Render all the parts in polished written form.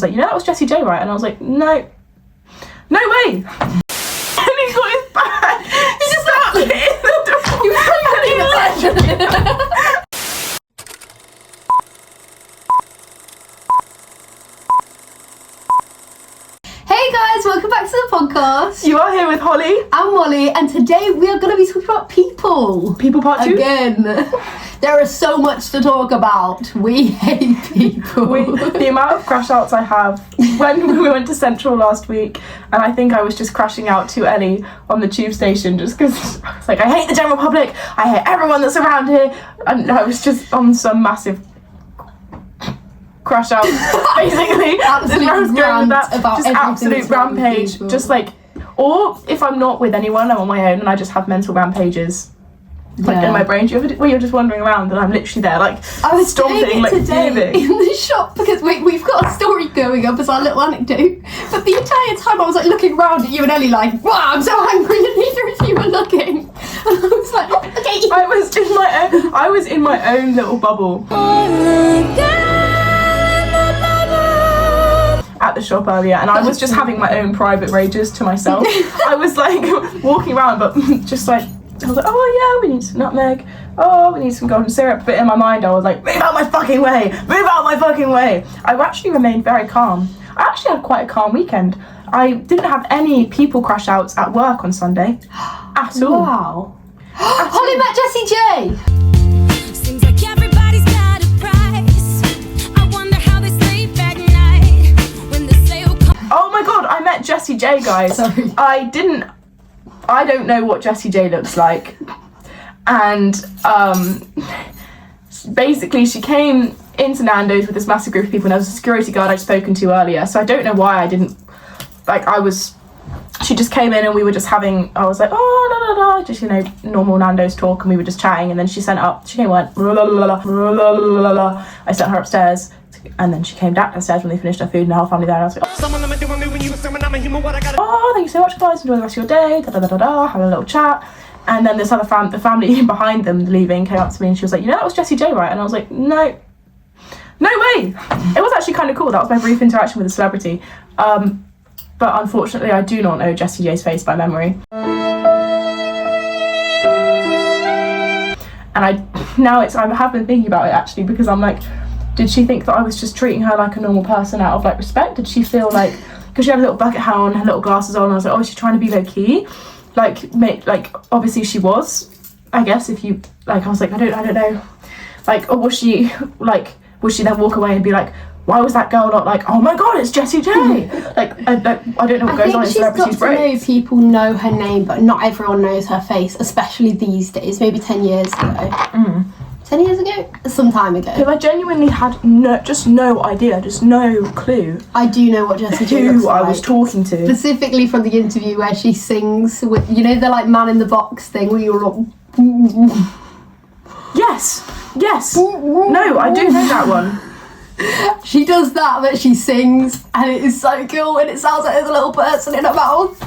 she's like, you know that was Jessie J, right? And I was like, no way. And he got his bag. He just out in the door. You were putting the Hey guys, welcome back to the podcast. You are here with Holly. I'm Molly, and today we are going to be talking about people. People part 2? Again. There is so much to talk about. We hate people. The amount of crash outs I have when we went to Central last week, and I think I was just crashing out to Ellie on the tube station just because I was like, I hate the general public, I hate everyone that's around here, and I was just on some massive crash out, basically. Absolute I was going with that, about just absolute rampage, just like, or if I'm not with anyone, I'm on my own and I just have mental rampages. Like in my brain, where you're just wandering around and I'm literally there, like I was stomping, like today fuming. in the shop because we've got a story going up as our little anecdote. But the entire time I was like looking around at you and Ellie, like, wow, I'm so angry, and neither of you were looking. And I was like, oh, okay. I was in my own little bubble. At the shop earlier, and I was just having my own private rages to myself. I was like walking around, but just like. I was like, oh yeah, we need some nutmeg. Oh, we need some golden syrup. But in my mind, I was like, move out my fucking way! Move out my fucking way! I actually remained very calm. I actually had quite a calm weekend. I didn't have any people crash outs at work on Sunday. At all. Wow. Holly met Jessie J! Seems like everybody's got a price. I wonder how they sleep at night when the sale comes. Oh my god, I met Jessie J, guys. Sorry. I don't know what Jessie J looks like, and basically she came into Nando's with this massive group of people, and there was a security guard I'd spoken to earlier, so I don't know why I didn't, like, she just came in and we were just having, I was like, oh, la la la, just, you know, normal Nando's talk, and we were just chatting, and then she came and went, la la la la la. I sent her upstairs, and then she came downstairs when they finished her food, and the whole family there, and I was like, oh, thank you so much, guys, enjoy the rest of your day, da da da da da, having a little chat. And then this other the family behind them leaving came up to me, and she was like, you know that was Jessie J, right? And I was like, no way. It was actually kind of cool. That was my brief interaction with a celebrity, but unfortunately I do not know Jessie J's face by memory. And I have been thinking about it actually, because I'm like, did she think that I was just treating her like a normal person out of like respect? Did she feel like, because she had a little bucket hat on, her little glasses on, and I was like, oh, she's trying to be low key? Like obviously she was, I guess, if you, like, I was like, I don't know. Like, or was she then walk away and be like, why was that girl not like, oh my god, it's Jessie J? Like, I don't know what goes on in celebrities' brains. I think she's got to know people know her name, but not everyone knows her face, especially these days, maybe 10 years ago. 10 years ago? Some time ago. Because I genuinely had no idea, just no clue. I do know what Jessie J looks like. Who I was talking to. Specifically from the interview where she sings with, you know, the like man in the box thing where you're like... Yes. No, I do know that one. She does that, but she sings, and it is so cool, and it sounds like there's a little person in her mouth.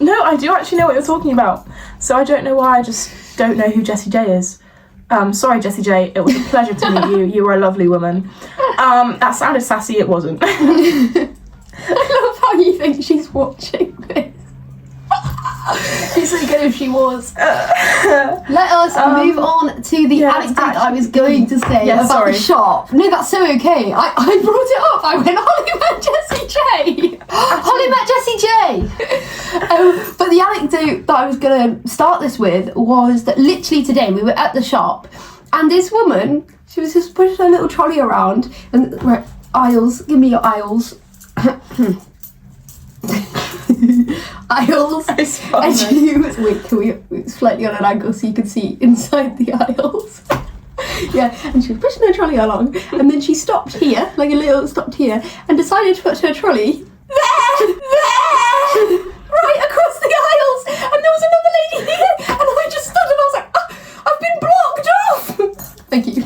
No, I do actually know what you're talking about. So I don't know why I just don't know who Jessie J is. Sorry, Jessie J, it was a pleasure to meet you. You were a lovely woman. That sounded sassy, it wasn't. I love how you think she's watching this. She's so good if she was. Let us move on to the anecdote I was going to say about the shop. No, that's so okay. I brought it up. I went, Holly met Jessie J. Holly met Jessie J. But the anecdote that I was going to start this with was that literally today we were at the shop, and this woman, she was just pushing her little trolley around, and right, aisles, give me your aisles. Aisles, and she was, wait, can we slightly on an angle so you can see inside the aisles? Yeah, and she was pushing her trolley along, and then she stopped here, like a little stopped here, and decided to put her trolley there, right across the aisles, and there was another lady here, and I just stood and I was like, oh, I've been blocked off. Thank you.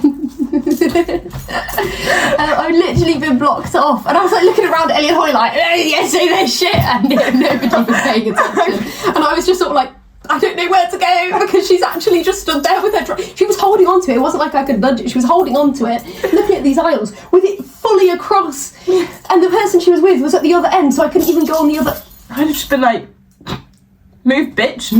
And I've literally been blocked off, and I was like looking around at Ellie and Holly like, yeah, say that shit, and nobody was paying attention, and I was just sort of like, I I don't know where to go, because she's actually just stood there with her she was holding on to it. It wasn't like I could nudge it. She was holding on to it, looking at these aisles with it fully across, and the person she was with was at the other end, so I couldn't even go on the other. I'd have just been like, move, bitch.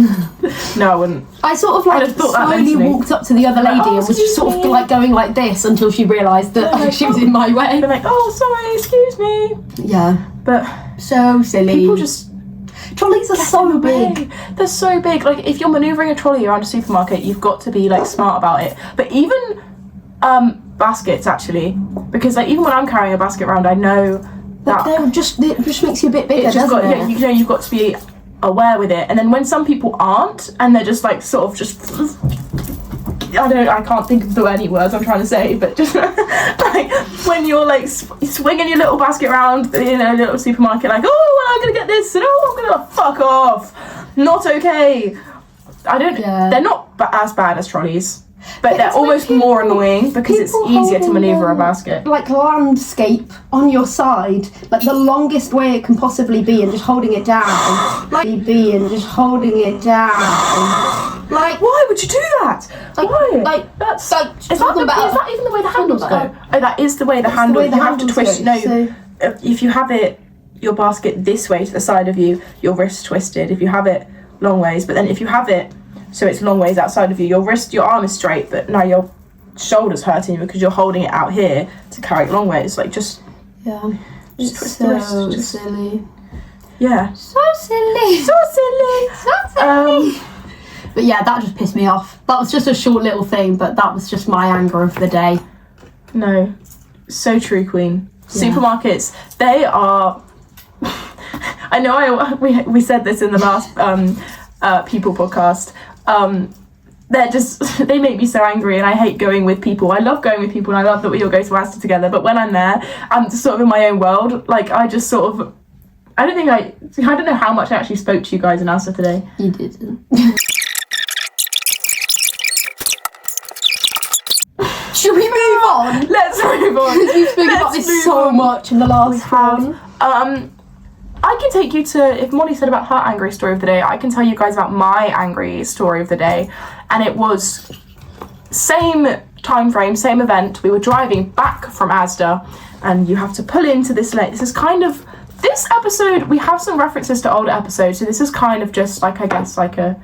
No, I wouldn't. I sort of like slowly walked up to the other lady and was just sort of like going like this until she realised that like, she was in my way. Been like, oh, sorry, excuse me. Yeah. But so silly. people just... Trolleys are so big. They're so big. Like, if you're manoeuvring a trolley around a supermarket, you've got to be like smart about it. But even baskets, actually, because like even when I'm carrying a basket around, I know that it just makes you a bit bigger. Yeah, you know, you've got to be aware with it. And then when some people aren't, and they're just like sort of just, I can't think of any words I'm trying to say, but just like when you're like swinging your little basket around in a little supermarket, like, oh, well, I'm gonna get this, and oh, I'm gonna fuck off. Not okay. They're not as bad as trolleys, but they're almost more annoying because it's easier to manoeuvre a basket. Like landscape on your side, like the longest way it can possibly be, and just holding it down. Like holding it down. Like, why would you do that? Why? Like that's like, is that even the way the handles go? Oh, that is the way the handle. You have to twist. No, if you have it, your basket this way to the side of you, your wrist twisted. If you have it long ways, but then if you have it so it's long ways outside of you, your arm is straight, but now your shoulder's hurting you because you're holding it out here to carry it long ways. Like just twist the wrist. Just silly. Yeah. So silly. But yeah, that just pissed me off. That was just a short little thing, but that was just my anger of the day. No, so true, Queen. Yeah. Supermarkets, they are. I know we said this in the last People podcast. They make me so angry, and I hate going with people. I love going with people, and I love that we all go to Asda together. But when I'm there, I'm just sort of in my own world. Like I just sort of. I don't know how much I actually spoke to you guys in Asda today. You didn't. Should we move on? Let's move on. Because we've spoken about this so much in the last one. I can take you to, if Molly said about her angry story of the day, I can tell you guys about my angry story of the day. And it was same time frame, same event. We were driving back from Asda, and you have to pull into this lane. This is kind of, this episode, we have some references to older episodes, so this is kind of just like, I guess, like a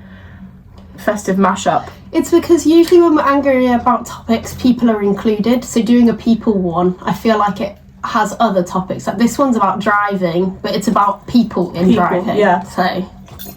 festive mashup. It's because usually when we're angry about topics, people are included. So doing a people one, I feel like it has other topics. Like this one's about driving, but it's about people driving. Yeah. So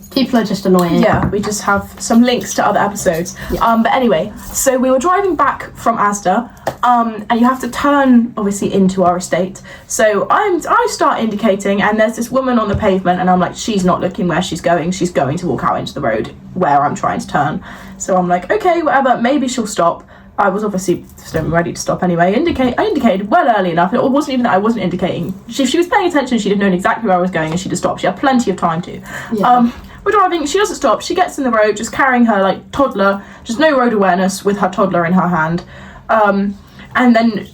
people are just annoying. Yeah, we just have some links to other episodes. Yeah. But anyway, so we were driving back from Asda, and you have to turn obviously into our estate. So I start indicating, and there's this woman on the pavement, and I'm like, she's not looking where she's going. She's going to walk out into the road where I'm trying to turn. So I'm like, okay, whatever, maybe she'll stop. I was obviously still ready to stop anyway. I indicated well early enough. It wasn't even that I wasn't indicating. If she was paying attention, she'd have known exactly where I was going, and she'd have stopped. She had plenty of time to. Yeah. We're driving, she doesn't stop. She gets in the road, just carrying her like toddler, just no road awareness with her toddler in her hand. And then,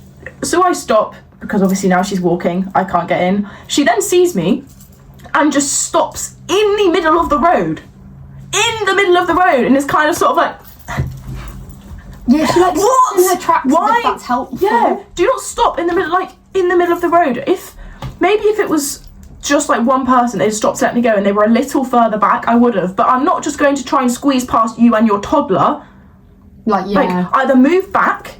so I stop, because obviously now she's walking, I can't get in. She then sees me and just stops in the middle of the road. In the middle of the road, and is kind of sort of like, yeah, she like stops in her tracks. Why? If that's helpful. Yeah, do not stop in the middle of the road. If it was just like one person, they just stopped to let me go, and they were a little further back, I would have. But I'm not just going to try and squeeze past you and your toddler. Like, yeah. Like, either move back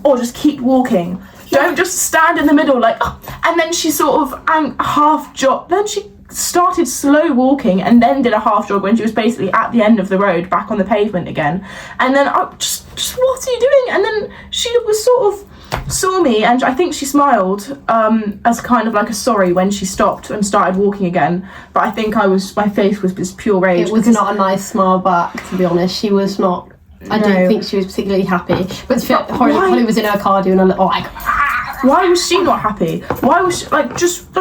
or just keep walking. Yeah. Don't just stand in the middle like, oh. And then she sort of half jog. Then she started slow walking and then did a half jog when she was basically at the end of the road, back on the pavement again. And then I just what are you doing? And then she was sort of saw me, and I think she smiled as kind of like a sorry when she stopped and started walking again. But I think my face was just pure rage. It was not a nice smile back, to be honest. She was not. I don't think she was particularly happy. But Holly was in her car doing a little like. Why was she not happy? Why was she just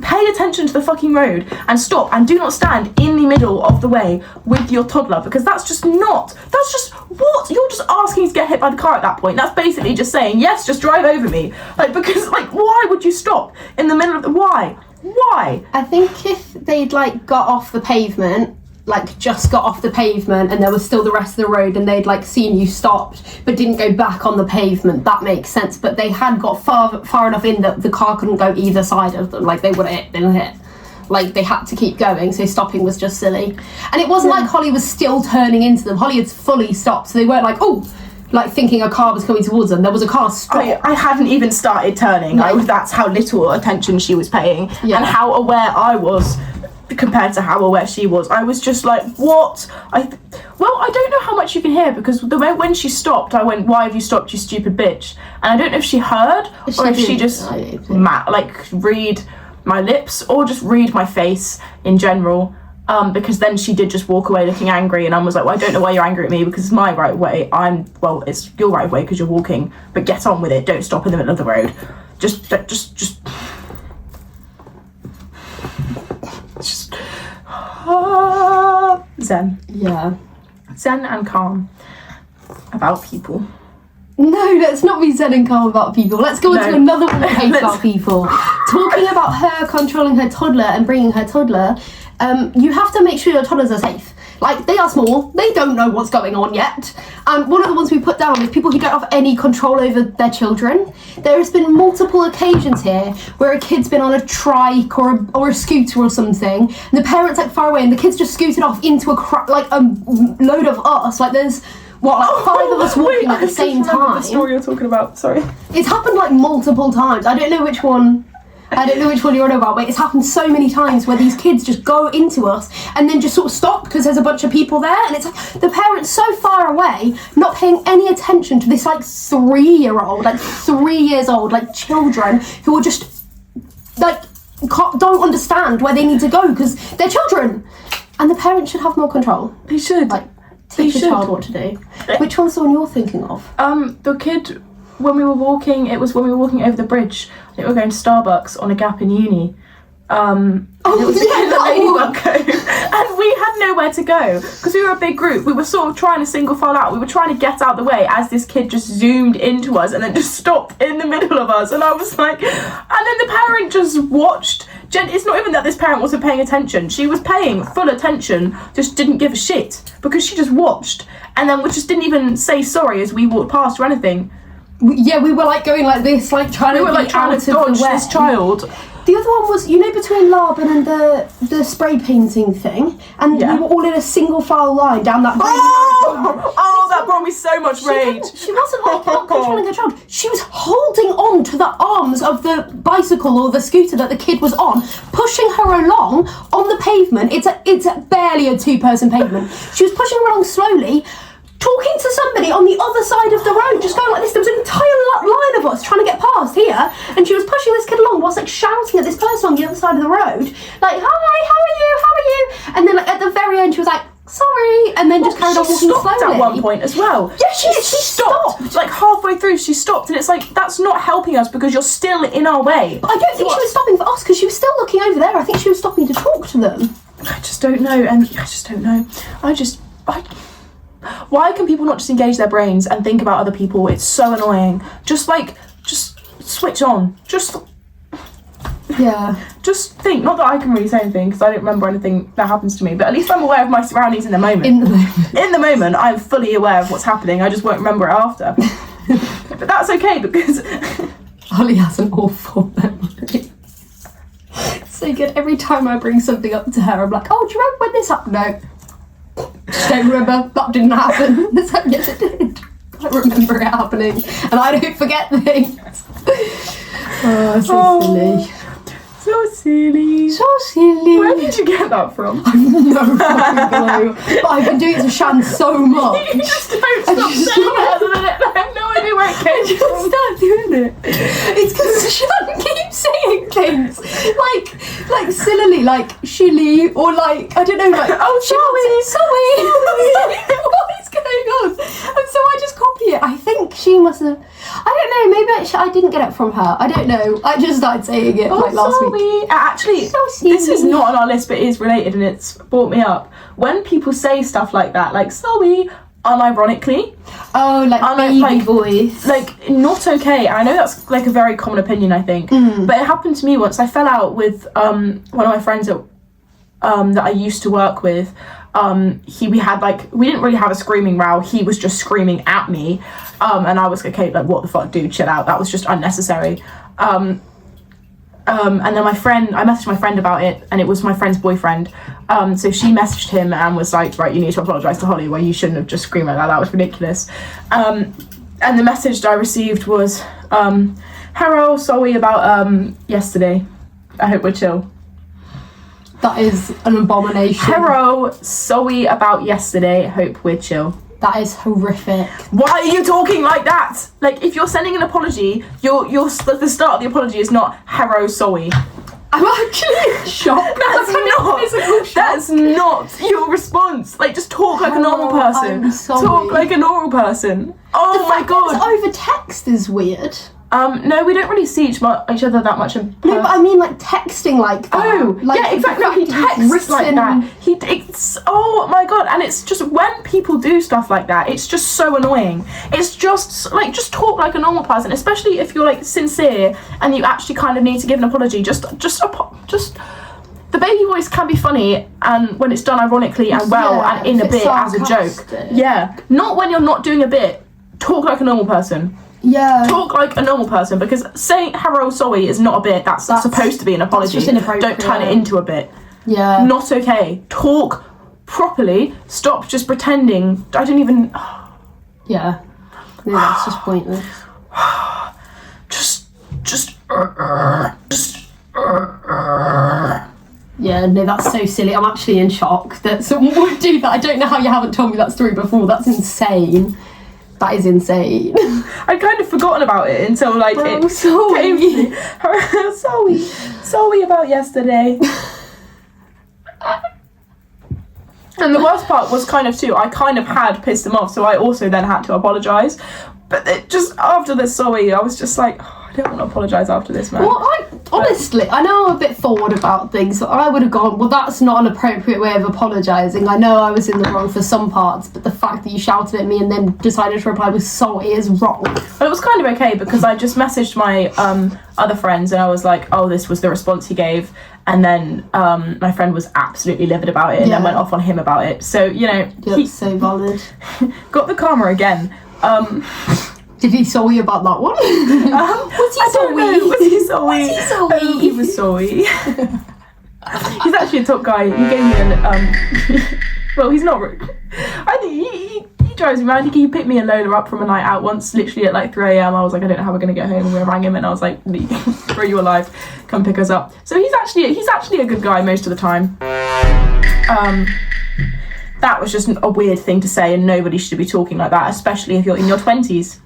pay attention to the fucking road and stop, and do not stand in the middle of the way with your toddler, because that's just what you're just asking to get hit by the car at that point. That's basically just saying, yes, just drive over me. Because why would you stop in the middle of the why? I think if they'd got off the pavement, like just got off the pavement and there was still the rest of the road and they'd like seen you stopped but didn't go back on the pavement, that makes sense. But they had got far enough in that the car couldn't go either side of them, like they would have been hit. Like they had to keep going, so stopping was just silly. And it wasn't like Holly was still turning into them. Holly had fully stopped, so they weren't like, oh, like thinking a car was coming towards them. There was a car stopped. I hadn't even started turning. No. That's how little attention she was paying, Yeah. and how aware I was compared to how aware she was. I was just like, what? I don't know how much you can hear, because when she stopped, I went, why have you stopped, you stupid bitch? And I don't know if she heard or if she just read my lips or just read my face in general, because then she did just walk away looking angry, and I was like, well, I don't know why you're angry at me, because it's my right way. It's your right way because you're walking, but get on with it. Don't stop in the middle of the road. Just zen. Yeah. Zen and calm about people. No, let's not be zen and calm about people. Let's go on to another one that hates about people. Talking about her controlling her toddler and bringing her toddler, you have to make sure your toddlers are safe. Like, they are small, they don't know what's going on yet. And one of the ones we put down is people who don't have any control over their children. There has been multiple occasions here where a kid's been on a trike or a scooter or something, and the parent's like far away and the kid's just scooted off into a load of us. Like there's, five of us walking at the same time. The story you're talking about, sorry. It's happened like multiple times. I don't know which one you're on about, but it's happened so many times where these kids just go into us and then just sort of stop because there's a bunch of people there, and it's like the parents so far away not paying any attention to this like 3-year-old, like 3 years old, like children who are just like don't understand where they need to go because they're children, and the parents should have more control. They should. Like teach a child what to do. Which one's the one you're thinking of? The kid, when we were walking over the bridge. I think we were going to Starbucks on a gap in uni. And we had nowhere to go because we were a big group. We were sort of trying to single file out. We were trying to get out the way as this kid just zoomed into us and then just stopped in the middle of us. And I was like, and then the parent just watched. It's not even that this parent wasn't paying attention. She was paying full attention, just didn't give a shit because she just watched. And then we just didn't even say sorry as we walked past or anything. We were like going like this, like trying to dodge this child. The other one was, between Laban and the spray painting thing, and we were all in a single file line down that. That brought me so much rage. She wasn't like not controlling her child. She was holding on to the arms of the bicycle or the scooter that the kid was on, pushing her along on the pavement. It's barely a 2-person pavement. She was pushing her along slowly, talking to somebody on the other side of the road, just going like this. There was an entire line of us trying to get past here, and she was pushing this kid along whilst like shouting at this person on the other side of the road, like, hi, how are you? And then like at the very end she was like, sorry, and then just carried on walking slowly. At one point as well. Yeah, she stopped. Like halfway through she stopped, and it's like, that's not helping us because you're still in our way. But I don't think she was stopping for us because she was still looking over there. I think she was stopping to talk to them. I just don't know. Why can people not just engage their brains and think about other people? It's so annoying. Just switch on. Just think. Not that I can really say anything because I don't remember anything that happens to me, but at least I'm aware of my surroundings in the moment. In the moment, I'm fully aware of what's happening. I just won't remember it after. But that's okay because Holly has an awful memory. So good. Every time I bring something up to her, I'm like, oh, do you remember when this happened? No. Just don't remember. That didn't happen. It's like, yes, it did. I remember it happening, and I don't forget things. Silly. So silly. Where did you get that from? I have no fucking clue. But I've been doing it to Shan so much. You just don't stop saying it. I have no idea where it came from. Start doing it. It's because Shan keeps saying things like sillily, like shilly, or like, I don't know, like, oh, sorry. What is going on? And so I just copy it. I think she must have, I don't know, maybe I didn't get it from her. I don't know. I just started saying it last week. Actually, this is not on our list, but it is related and it's brought me up. When people say stuff like that, like sorry, unironically. Oh, like baby voice. Like, not okay. I know that's like a very common opinion, I think. But it happened to me once. I fell out with one of my friends that I used to work with, we didn't really have a screaming row. He was just screaming at me, and I was like, okay, like, what the fuck, dude, chill out. That was just unnecessary. And then I messaged my friend about it, and it was my friend's boyfriend. So she messaged him and was like, right, you need to apologise to Holly, where you shouldn't have just screamed like that. That was ridiculous. And the message that I received was, hello, sorry about yesterday. I hope we're chill. That is an abomination. Hello, sorry about yesterday. Hope we're chill. That is horrific. Why are you talking like that? Like, if you're sending an apology, the start of the apology is not hello, sorry. I'm actually shocked. That's not your response. Like, just talk like a normal person. I'm sorry. Talk like a normal person. Oh my god. Over text is weird. No, we don't really see each other that much in person. No, but I mean, like, texting like that. Oh, like, yeah, exactly. He texts like that. Oh my god, and it's just, when people do stuff like that, it's just so annoying. It's just, like, just talk like a normal person, especially if you're, like, sincere and you actually kind of need to give an apology. Just the baby voice can be funny, and when it's done ironically and well, and in a bit as a joke. Yeah. Not when you're not doing a bit. Talk like a normal person. Yeah. Talk like a normal person, because saying hello, sorry is not a bit. That's supposed to be an apology. Just inappropriate. Don't turn it into a bit. Yeah. Not okay. Talk properly. Stop just pretending. I don't even... Yeah. No, that's just pointless. Yeah, no, that's so silly. I'm actually in shock that someone would do that. I don't know how you haven't told me that story before. That's insane. That is insane. I'd kind of forgotten about it until, like, it sorry. came to me. Sorry about yesterday. And the worst part was kind of too, I kind of had pissed him off, so I also then had to apologise. But it just, after the sorry, I was just like, I don't want to apologise after this, man. Well, honestly, I know I'm a bit forward about things, so I would have gone, well, that's not an appropriate way of apologising. I know I was in the wrong for some parts, but the fact that you shouted at me and then decided to reply with sorry is wrong. But it was kind of okay, because I just messaged my other friends and I was like, oh, this was the response he gave. And then my friend was absolutely livid about it and then went off on him about it. So, you know. That's so valid. Got the karma again. Did he sorry about that one? Was he sorry? Was he sorry? Was he sorry? Oh, he was sorry. He's actually a top guy. He gave me an well, he's not rude. I think he drives me around. He picked me and Lola up from a night out once, literally at like 3 a.m. I was like, I don't know how we're gonna get home, and we rang him and I was like, are you alive? Come pick us up. So he's actually a good guy most of the time. That was just a weird thing to say, and nobody should be talking like that, especially if you're in your 20s.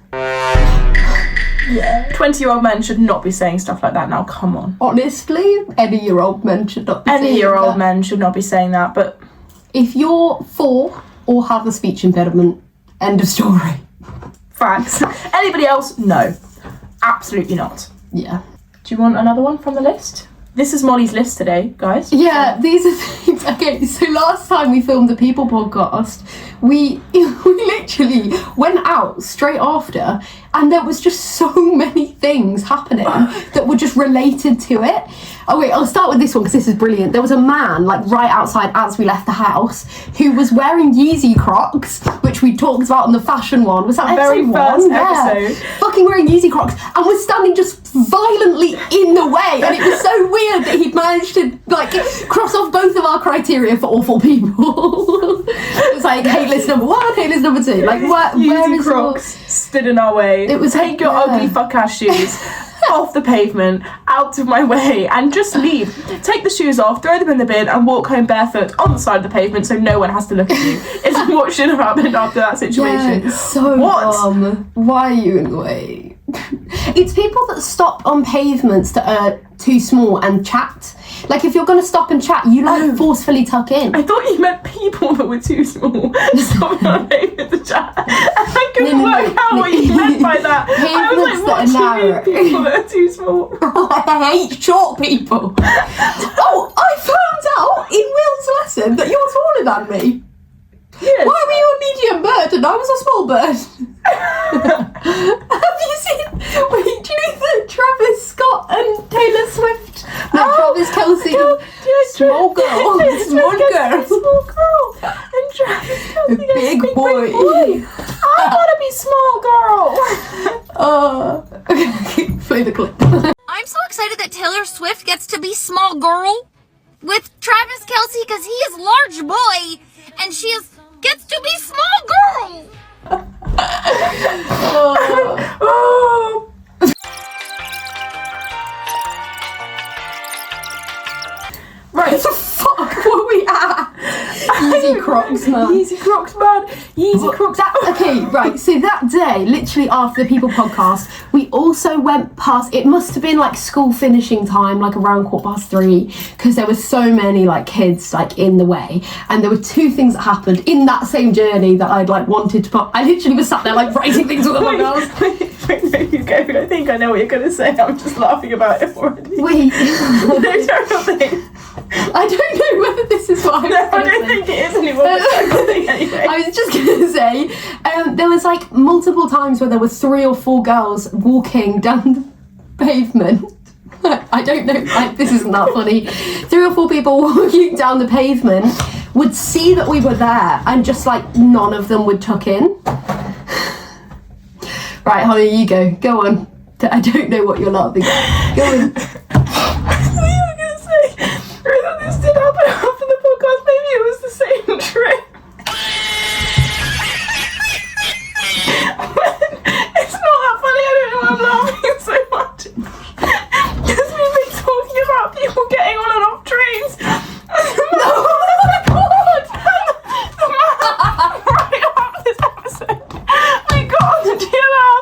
Yeah. 20-year-old men should not be saying stuff like that now, come on. Honestly, any year-old men should not be saying that. Any year-old men should not be saying that, but... If you're 4 or have a speech impediment, end of story. Facts. Anybody else? No. Absolutely not. Yeah. Do you want another one from the list? This is Molly's list today, guys. Yeah, these are things. Okay, so last time we filmed the People podcast, we literally went out straight after, and there was just so many things happening that were just related to it. Oh wait, I'll start with this one because this is brilliant. There was a man, like, right outside as we left the house, who was wearing Yeezy Crocs, which we talked about on the fashion one. Was that the very first episode? Fucking wearing Yeezy Crocs, and was standing just violently in the way, and it was so weird that he'd managed to, like, cross off both of our criteria for awful people. It was like, hate list number 1, hate list number 2. Like, where is Crocs stood in our way. It was take your ugly fuck ass shoes off the pavement, out of my way, and just leave. Take the shoes off, throw them in the bin, and walk home barefoot on the side of the pavement so no one has to look at you. It's what should have happened after that situation. Yeah, it's so dumb. Why are you in the way? It's people that stop on pavements that are too small and chat. Like, if you're going to stop and chat, you forcefully tuck in. I thought you meant people that were too small stopping on pavement to chat. And I couldn't work out what you meant by that. I was like, what do you mean people that are too small? I hate short people. Oh, I found out in Will's lesson that you're taller than me. Yes. Why were you a medium bird and I was a small bird? Have you seen... Wait, do you know that Travis Scott and Taylor Swift... No, Travis Kelce... Small girl. Small girl. Okay, play the clip. I'm so excited that Taylor Swift gets to be small girl with Travis Kelce because he is large boy and gets to be small girl. Oh. Right. What the fuck were we at? Yeezy Crocs, man. Yeezy Crocs, man. Yeezy Crocs. Okay, right. So that day, literally after the People podcast, we also went past. It must have been like school finishing time, like around 3:15, because there were so many like kids like in the way, and there were two things that happened in that same journey that I'd like wanted to put. I literally was sat there like writing things with my girls. Wait, no, you go. I think I know what you're gonna say. I'm just laughing about it already. Wait. No, terrible thing. I don't know whether this is what I don't think it is anymore. Anyway. I was just gonna say, there was like multiple times where there were 3 or 4 girls walking down the pavement. I don't know, this isn't that funny. 3 or 4 people walking down the pavement would see that we were there and just like none of them would tuck in. Right, Holly, you go on. I don't know what you're laughing at. Go on. This did happen after the podcast. Maybe it was the same trip. It's not that funny. I don't know why I'm laughing so much. Because we've been talking about people getting on and off trains. No, oh my god! The man right after this episode, we got on the DLR,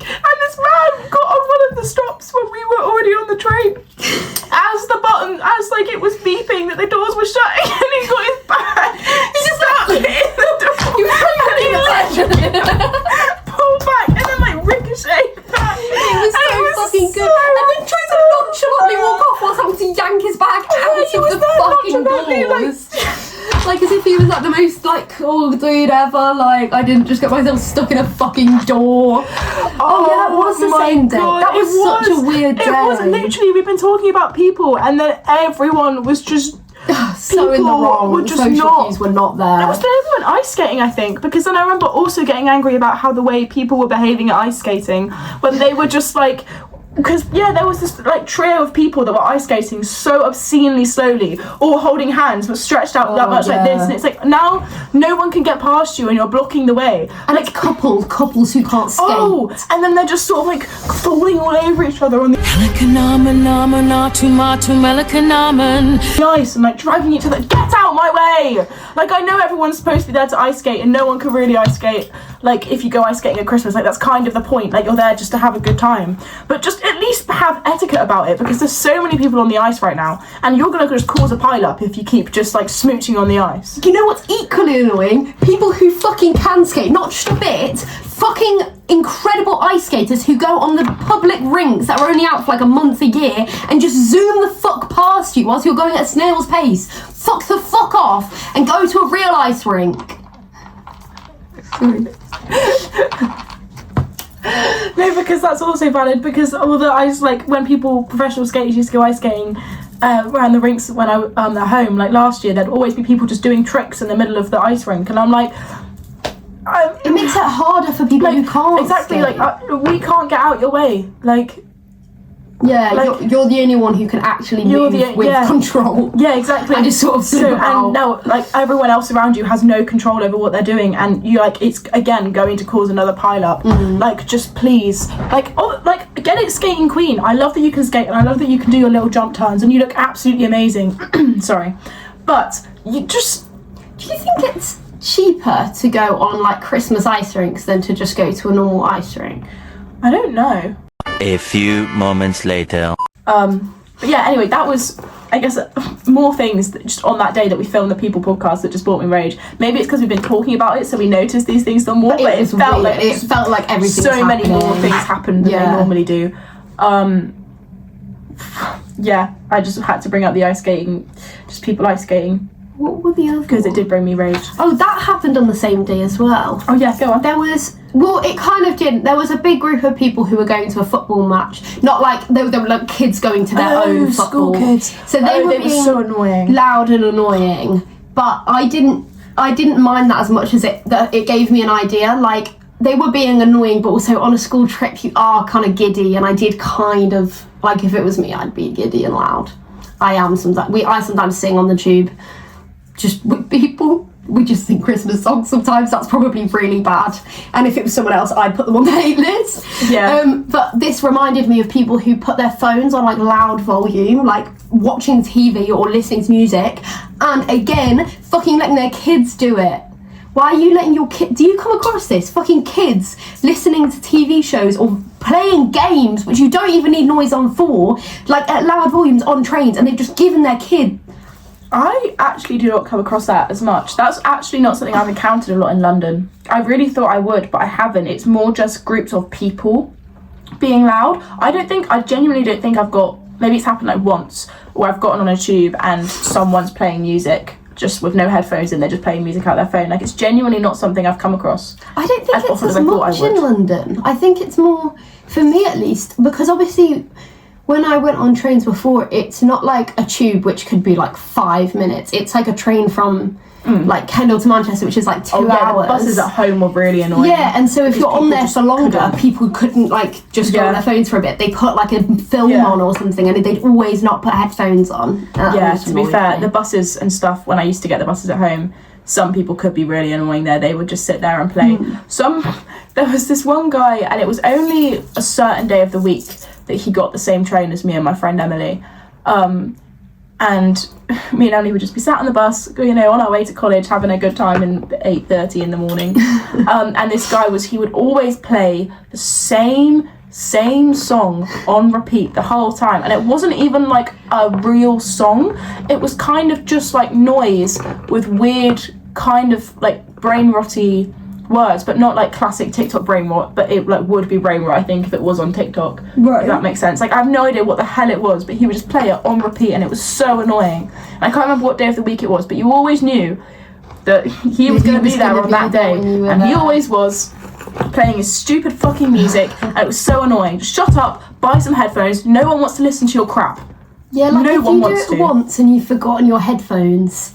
and this man got on one of the stops when we were already on the train. As like it was beeping that the doors were shutting, and he got his bag. He just stuck it in the door. He was pulled back and then like ricocheted back. It was so fucking good. And then tries to nonchalantly walk off whilst having to yank his back out of the fucking doors. Like as if he was like the most like cool dude ever. Like I didn't just get myself stuck in a fucking door. Oh yeah, that was the same day. That was such a weird day. It was literally. We've been talking about people, and then everyone was just so in the wrong. Were just social cues were not there. It was the other one, ice skating, I think, because then I remember also getting angry about how the way people were behaving at ice skating when they were just like. Because there was this like trio of people that were ice skating so obscenely slowly, all holding hands but stretched out that much like this, and it's like now no one can get past you and you're blocking the way. And like couples who can't skate. Oh, and then they're just sort of like falling all over each other on the ice and like driving each other. Get out my way! Like I know everyone's supposed to be there to ice skate, and no one can really ice skate. Like if you go ice skating at Christmas, like that's kind of the point. Like you're there just to have a good time, but just at least have etiquette about it, because there's so many people on the ice right now, and you're gonna just cause a pile up if you keep just like smooching on the ice. You know what's equally annoying? People who fucking can skate, not just a bit, fucking incredible ice skaters who go on the public rinks that are only out for like a month a year and just zoom the fuck past you whilst you're going at a snail's pace. Fuck the fuck off and go to a real ice rink. No, because that's also valid, because all the ice, like when professional skaters used to go ice skating around the rinks when I at home, like last year, there'd always be people just doing tricks in the middle of the ice rink, and I'm like, it makes it harder for people who can't exactly skate. Like we can't get out your way, like you're the only one who can actually move with control. Yeah, exactly. And just sort of and now like everyone else around you has no control over what they're doing, and you like it's again going to cause another pile up. Like just please, like get it, skating queen. I love that you can skate, and I love that you can do your little jump turns, and you look absolutely amazing. Sorry, but you just. Do you think it's cheaper to go on like Christmas ice rinks than to just go to a normal ice rink? I don't know. A few moments later. But yeah, anyway, that was, I guess, more things that just on that day that we filmed the People podcast that just brought me rage. Maybe it's because we've been talking about it, so we noticed these things still more. But it felt like everything. So many more things happened than they normally do. Yeah, I just had to bring up the ice skating, just people ice skating. What were the other? Because it did bring me rage. Oh, that happened on the same day as well. Oh yeah, go on. There was. Well, it kind of didn't. There was a big group of people who were going to a football match. Not like they were like kids going to their own football. School kids. So they were being so annoying, loud and annoying. But I didn't mind that as much as it gave me an idea. Like they were being annoying, but also on a school trip you are kind of giddy, and I did kind of, like, if it was me, I'd be giddy and loud. I sometimes sing on the tube, just with people. We just sing Christmas songs sometimes. That's probably really bad. And if it was someone else, I'd put them on the hate list. Yeah. But this reminded me of people who put their phones on like loud volume, like watching TV or listening to music, and again, fucking letting their kids do it. Why are you letting your kid? Do you come across this? Fucking kids listening to TV shows or playing games, which you don't even need noise on for, like at loud volumes on trains, and they've just given their kid. I actually do not come across that as much. That's actually not something I've encountered a lot in London. I really thought I would, but I haven't. It's more just groups of people being loud. I genuinely don't think I've got, maybe it's happened like once, where I've gotten on a tube and someone's playing music just with no headphones in, they're just playing music out their phone. Like, it's genuinely not something I've come across. I don't think it's as much in London. I think it's more, for me at least, because obviously when I went on trains before, it's not like a tube which could be like 5 minutes. It's like a train from like Kendal to Manchester, which is like 2 hours. The buses at home were really annoying. Yeah, and so if you're on there for longer, people couldn't like just go on their phones for a bit. They put like a film on or something, and they'd always not put headphones on. To be fair, the buses and stuff, when I used to get the buses at home, some people could be really annoying there. They would just sit there and play. There was this one guy, and it was only a certain day of the week that he got the same train as me and my friend Emily. And me and Emily would just be sat on the bus, you know, on our way to college, having a good time in 8:30 in the morning. And this guy he would always play the same song on repeat the whole time. And it wasn't even like a real song. It was kind of just like noise with weird kind of like brain rotty words, but not like classic TikTok brain rot, but it like would be brain rot, I think, if it was on TikTok. Right. If that makes sense. Like, I have no idea what the hell it was, but he would just play it on repeat, and it was so annoying. And I can't remember what day of the week it was, but you always knew that he was going to be there on that day, and he always was playing his stupid fucking music, and it was so annoying. Just shut up, buy some headphones. No one wants to listen to your crap. Yeah, like no one wants to. If you do it once and you've forgotten your headphones,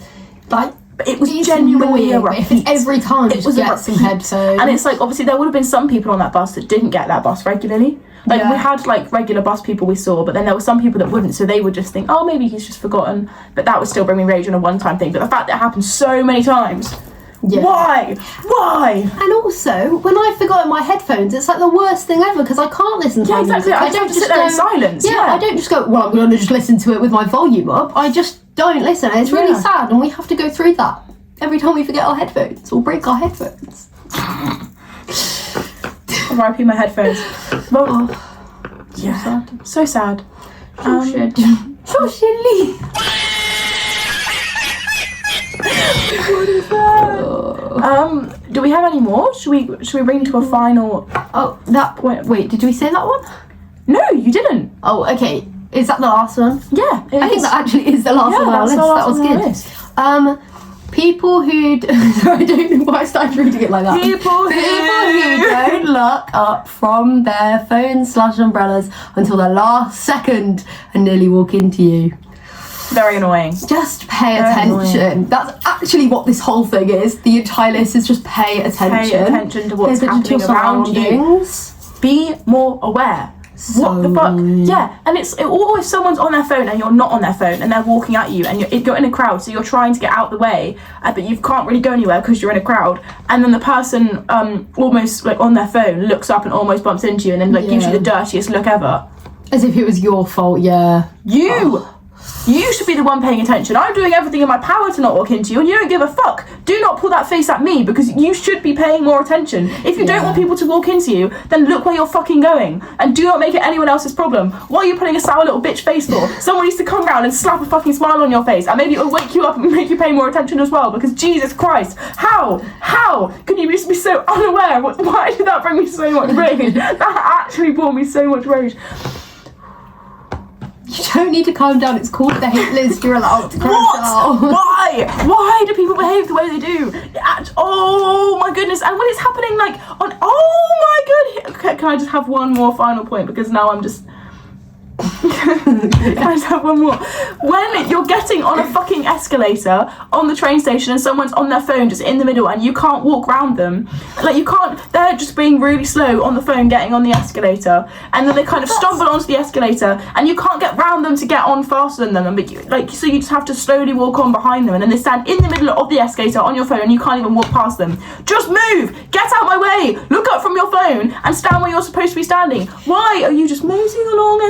like, it was genuinely a repeat. If it's every time, just get some headphones. And it's like, obviously there would have been some people on that bus that didn't get that bus regularly. Like, we had like regular bus people we saw, but then there were some people that wouldn't, so they would just think, oh, maybe he's just forgotten. But that would still bring me rage on a one-time thing. But the fact that it happened so many times, why? And also, when I've forgotten my headphones, it's like the worst thing ever, because I can't listen to my music. I don't just sit there in silence. I don't just go, well, I'm going to just listen to it with my volume up. I just don't listen. It's really sad, and we have to go through that every time we forget our headphones or break our headphones. R.I.P. my headphones. Well, so sad. Socially. What is that? Do we have any more? Should we bring to a final? Oh, that point. Wait, did we say that one? No, you didn't. Oh, okay. Is that the last one? Yeah, I think that actually is the last one on our list. That was good. People who sorry, I don't know why I started reading it like that. People who don't look up from their phones/umbrellas until the last second and nearly walk into you. Very annoying. Just pay attention. Annoying. That's actually what this whole thing is. The entire list is just pay attention. Pay attention to what's happening around you. Be more aware. What the fuck? Yeah, and it's always someone's on their phone and you're not on their phone, and they're walking at you, and you're in a crowd, so you're trying to get out the way, but you can't really go anywhere because you're in a crowd, and then the person almost like on their phone looks up and almost bumps into you, and then like gives you the dirtiest look ever, as if it was your fault. You should be the one paying attention. I'm doing everything in my power to not walk into you, and you don't give a fuck. Do not pull that face at me, because you should be paying more attention. If you don't want people to walk into you, then look where you're fucking going, and do not make it anyone else's problem. What are you putting a sour little bitch face for? Someone needs to come round and slap a fucking smile on your face, and maybe it'll wake you up and make you pay more attention as well, because Jesus Christ, how can you just be so unaware? Why did that bring me so much rage? That actually brought me so much rage. You don't need to calm down. It's called the hate list. You're allowed to calm down. Why do people behave the way they do? Oh my goodness! And when it's happening like on, oh my goodness! Can I just have one more final point, because now I'm just Can I just have one more? When you're getting on a fucking escalator on the train station and someone's on their phone just in the middle and you can't walk round them, like you can't, they're just being really slow on the phone getting on the escalator, and then they kind of stumble onto the escalator and you can't get round them to get on faster than them, but so you just have to slowly walk on behind them, and then they stand in the middle of the escalator on your phone and you can't even walk past them. Just move! Get out my way! Look up from your phone and stand where you're supposed to be standing. Why are you just moseying along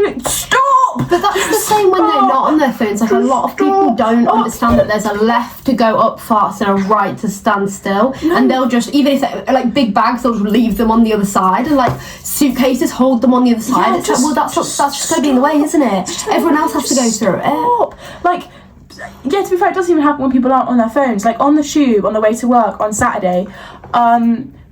and stop? But that's the same when they're not on their phones. Like, a lot of people don't understand that there's a left to go up fast and a right to stand still. No. And they'll just, even if they're like big bags, they'll just leave them on the other side, and like suitcases hold them on the other side. Yeah, it's like, well, that's just going to be in the way, isn't it? Everyone else has to go through it. Like, yeah, to be fair, it doesn't even happen when people aren't on their phones. Like on the tube on the way to work on Saturday,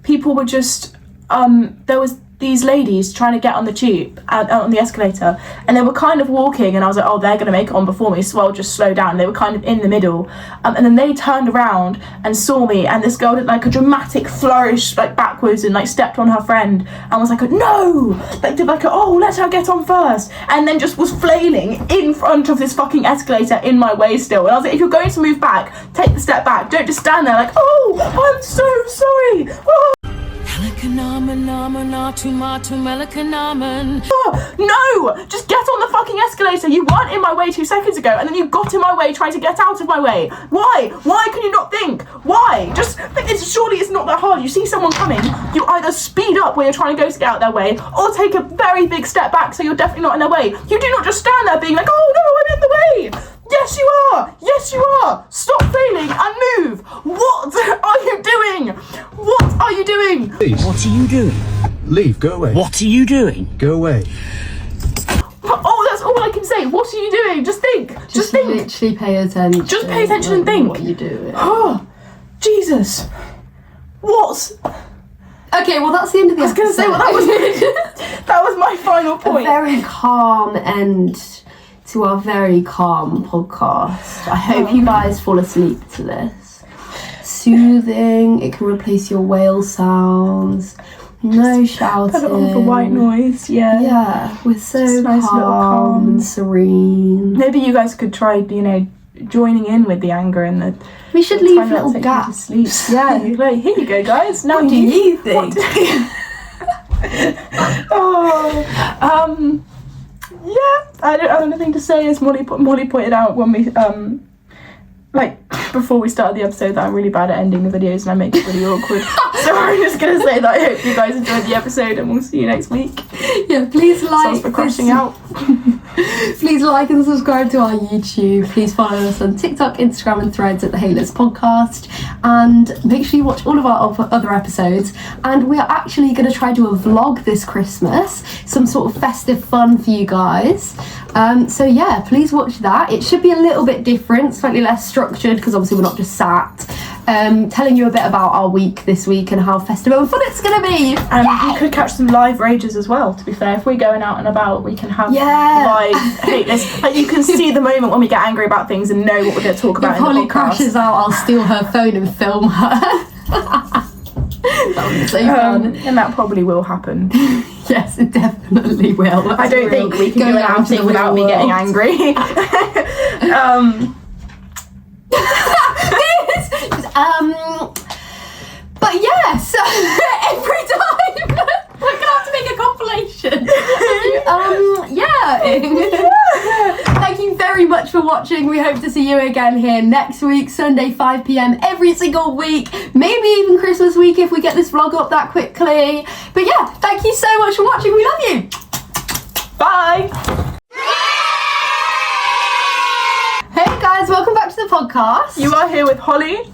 people were just there was these ladies trying to get on the tube on the escalator, and they were kind of walking, and I was like, oh, they're gonna make it on before me, so I'll just slow down. They were kind of in the middle, and then they turned around and saw me, and this girl did like a dramatic flourish like backwards and like stepped on her friend and was like, no, like did like oh, let her get on first, and then just was flailing in front of this fucking escalator in my way still. And I was like, if you're going to move back, take the step back, don't just stand there like, oh, I'm so sorry. Oh. No! Just get on the fucking escalator. You weren't in my way 2 seconds ago, and then you got in my way trying to get out of my way. Why? Why can you not think? Why? Just, surely it's not that hard. You see someone coming, you either speed up where you're trying to go to get out of their way, or take a very big step back so you're definitely not in their way. You do not just stand there being like, oh no, I'm in the way. Yes, you are! Yes, you are! Stop failing and move! What are you doing? What are you doing? Please. What are you doing? Leave, go away. What are you doing? Go away. Oh, that's all I can say. What are you doing? Just think. Just think. Literally pay attention. Just pay attention and think. What are you doing? Oh, Jesus. What? Okay, well, that's the end of the episode. I was going to say, well, that was my final point. A very calm end to our very calm podcast. I hope you guys fall asleep to this. Soothing, it can replace your whale sounds. No shouting. Put it on for white noise, yeah. Yeah, we're so nice calm and serene. Maybe you guys could try, joining in with the anger and the... We should leave little gaps. Yeah, like, here you go, guys. Now what do you think? Yeah, I don't have anything to say. As Molly pointed out when we before we started the episode, that I'm really bad at ending the videos and I make it really awkward. So I'm just gonna say that I hope you guys enjoyed the episode, and we'll see you next week. Yeah, please like. For crashing out. Please like and subscribe to our YouTube. Please follow us on TikTok, Instagram, and Threads at The Hatelist Podcast. And make sure you watch all of our other episodes. And we are actually going to try to do a vlog this Christmas, some sort of festive fun for you guys. So yeah, please watch that. It should be a little bit different, slightly less structured, because obviously we're not just sat. Telling you a bit about our week this week and how festive and fun it's going to be. And you could catch some live rages as well, to be fair. If we're going out and about, we can have live hate lists. Like, you can see the moment when we get angry about things and know what we're going to talk about if in the Holly podcast. crashes out, I'll steal her phone and film her. That would be so fun. And that probably will happen. Yes, it definitely will. I don't think we can do an outing without me getting angry. But yes, every time we're gonna have to make a compilation. Thank you very much for watching. We hope to see you again here next week, Sunday 5 PM every single week, maybe even Christmas week if we get this vlog up that quickly. But yeah, thank you so much for watching. We love you. Bye. Hey guys, welcome back to the podcast. You are here with Holly.